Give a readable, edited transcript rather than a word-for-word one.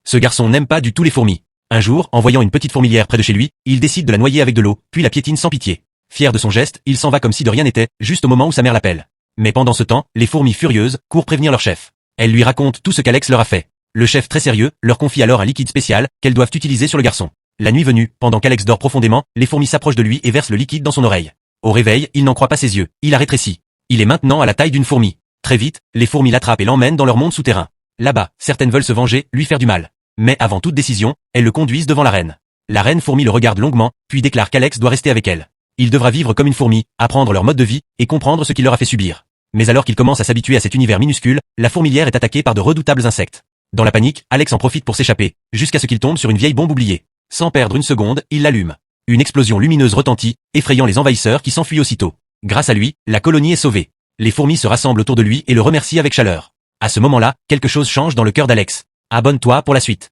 Ce garçon n'aime pas du tout les fourmis. Un jour, en voyant une petite fourmilière près de chez lui, il décide de la noyer avec de l'eau, puis la piétine sans pitié. Fier de son geste, il s'en va comme si de rien n'était, juste au moment où sa mère l'appelle. Mais pendant ce temps, les fourmis furieuses courent prévenir leur chef. Elles lui racontent tout ce qu'Alex leur a fait. Le chef très sérieux leur confie alors un liquide spécial qu'elles doivent utiliser sur le garçon. La nuit venue, pendant qu'Alex dort profondément, les fourmis s'approchent de lui et versent le liquide dans son oreille. Au réveil, il n'en croit pas ses yeux, il a rétréci. Il est maintenant à la taille d'une fourmi. Très vite, les fourmis l'attrapent et l'emmènent dans leur monde souterrain. Là-bas, certaines veulent se venger, lui faire du mal. Mais avant toute décision, elles le conduisent devant la reine. La reine fourmi le regarde longuement, puis déclare qu'Alex doit rester avec elle. Il devra vivre comme une fourmi, apprendre leur mode de vie, et comprendre ce qu'il leur a fait subir. Mais alors qu'il commence à s'habituer à cet univers minuscule, la fourmilière est attaquée par de redoutables insectes. Dans la panique, Alex en profite pour s'échapper, jusqu'à ce qu'il tombe sur une vieille bombe oubliée. Sans perdre une seconde, il l'allume. Une explosion lumineuse retentit, effrayant les envahisseurs qui s'enfuient aussitôt. Grâce à lui, la colonie est sauvée. Les fourmis se rassemblent autour de lui et le remercient avec chaleur. À ce moment-là, quelque chose change dans le cœur d'Alex. Abonne-toi pour la suite.